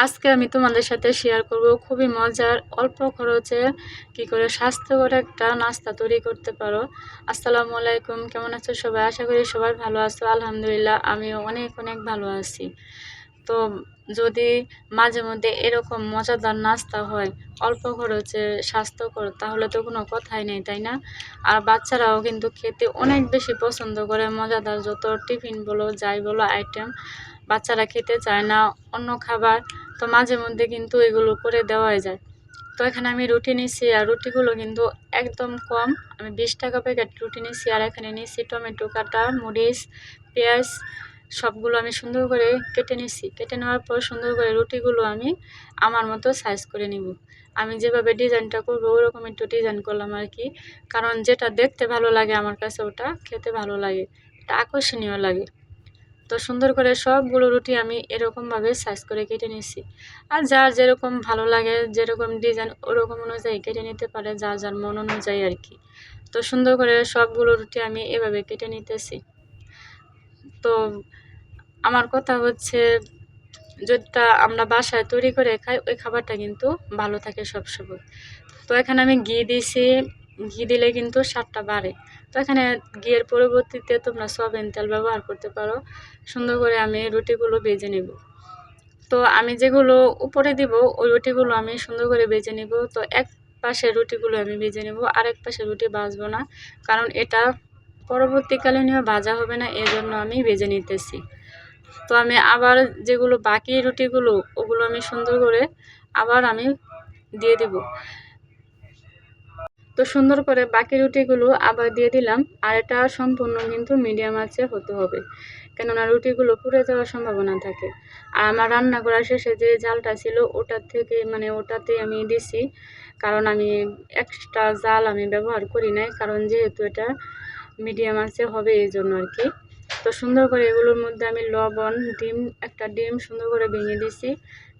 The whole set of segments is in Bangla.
আজকে আমি তোমাদের সাথে শেয়ার করব খুবই মজার অল্প খরচে কি করে স্বাস্থ্যকর একটা নাস্তা তৈরি করতে পারো। আসসালামু আলাইকুম, কেমন আছো সবাই? আশা করি সবাই ভালো আছো। আলহামদুলিল্লাহ, আমিও অনেক অনেক ভালো আছি। তো যদি মাঝে মধ্যে এরকম মজাদার নাস্তা হয় অল্প খরচে স্বাস্থ্যকর, তাহলে তো কোনো কথাই নেই, তাই না? আর বাচ্চারাও কিন্তু খেতে অনেক বেশি পছন্দ করে। মজাদার যত টিফিন বলো যাই বলো আইটেম, বাচ্চারা খেতে চায় না অন্য খাবার, তো মাঝে মধ্যে কিন্তু এগুলো করে দেওয়াই যায়। তো এখানে আমি রুটি নিচ্ছি, আর রুটিগুলো কিন্তু একদম কম। আমি 20 টাকা প্যাকেট রুটি নিচ্ছি, আর এখানে নিচ্ছি টমেটো কাটা, মরিচ, পেঁয়াজ, সবগুলো আমি সুন্দর করে কেটে নিচ্ছি। কেটে নেওয়ার পর সুন্দর করে রুটিগুলো আমি আমার মতো সাইজ করে নিব। আমি যেভাবে ডিজাইনটা করবো ওরকম একটু ডিজাইন করলাম আর কি, কারণ যেটা দেখতে ভালো লাগে আমার কাছে ওটা খেতে ভালো লাগে, এটা আকর্ষণীয় লাগে। তো সুন্দর করে সবগুলো রুটি আমি এরকমভাবে সাইজ করে কেটে নিচ্ছি। আর যার যেরকম ভালো লাগে, যেরকম ডিজাইন ওরকম অনুযায়ী কেটে নিতে পারে, যার যার মন অনুযায়ী আর কি। তো সুন্দর করে সবগুলো রুটি আমি এভাবে কেটে নিতেছি। তো আমার কথা হচ্ছে, যেটা আমরা বাসায় তৈরি করে খাই ওই খাবারটা কিন্তু ভালো থাকে সবসময়। তো এখানে আমি ঘি দিয়েছি, ঘি দিলে কিন্তু স্বাদটা বাড়ে। তো এখানে ঘিয়ের পরবর্তীতে তোমরা সয়াবিন তেল ব্যবহার করতে পারো। সুন্দর করে আমি রুটিগুলো ভেজে নেব। তো আমি যেগুলো উপরে দিব ওই রুটিগুলো আমি সুন্দর করে ভেজে নেব। তো এক পাশের রুটিগুলো আমি ভেজে নেব, আরেক পাশের রুটি ভাজবো না, কারণ এটা পরবর্তীকালে নিয়ে ভাজা হবে না, এই জন্য আমি ভেজে নিতেছি। তো আমি আবার যেগুলো বাকি রুটিগুলো ওগুলো আমি সুন্দর করে আবার আমি দিয়ে দেব। তো সুন্দর করে বাকি রুটিগুলো আবার দিয়ে দিলাম, আর এটা সম্পূর্ণ কিন্তু মিডিয়াম আঁচে হতে হবে, কেননা রুটিগুলো পুড়ে যাওয়ার সম্ভাবনা থাকে। আর আমার রান্না করার শেষে যে জালটা ছিল ওটার থেকে ওটাতে আমি দিছি, কারণ আমি এক্সট্রা জাল আমি ব্যবহার করি নাই, কারণ যেহেতু এটা মিডিয়াম আঁচে হবে এই জন্য আর কি। তো সুন্দর করে এগুলোর মধ্যে আমি লবণ, একটা ডিম সুন্দর করে ভেঙে দিছি।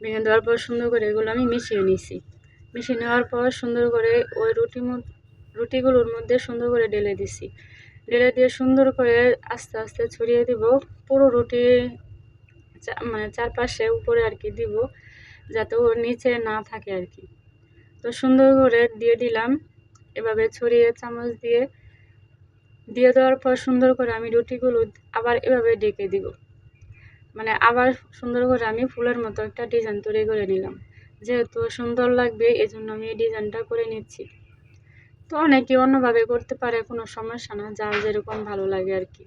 ভেঙে দেওয়ার পর সুন্দর করে এগুলো আমি মিশিয়ে নিছি। মিশিয়ে নেওয়ার পর সুন্দর করে ওই রুটিগুলোর মধ্যে সুন্দর করে ঢেলে দিছি। ঢেলে দিয়ে সুন্দর করে আস্তে আস্তে ছড়িয়ে দিব পুরো রুটি, চারপাশে উপরে আর কি দিব, যাতে ওর নিচে না থাকে আর কি। তো সুন্দর করে দিয়ে দিলাম, এভাবে ছড়িয়ে চামচ দিয়ে দিয়ে দেওয়ার পর সুন্দর করে আমি রুটিগুলো আবার এভাবে ডেকে দিব, আবার সুন্দর করে আমি ফুলের মতো একটা ডিজাইন তৈরি করে নিলাম। যেহেতু সুন্দর লাগবে এজন্য আমি এই ডিজাইনটা করে নিচ্ছি। তো অনেকে অন্যভাবে করতে পারে, কোনো সমস্যা না, যার যেরকম ভালো লাগে আর কি।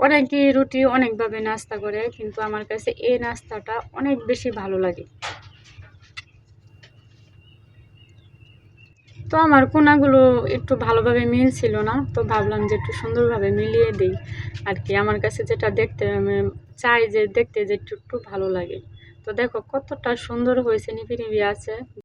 অনেকে রুটি অনেকভাবে নাস্তা করে, কিন্তু আমার কাছে এই নাস্তাটা অনেক বেশি ভালো লাগে। তো আমার কোনাগুলো একটু ভালোভাবে মিলছিল না, তো ভাবলাম যে একটু সুন্দরভাবে মিলিয়ে দিই আর কি। আমার কাছে যেটা দেখতে আমি চাই যে দেখতে যে একটু একটু ভালো লাগে। তো দেখো কতটা সুন্দর হয়েছে, নিবি নিবি আছে।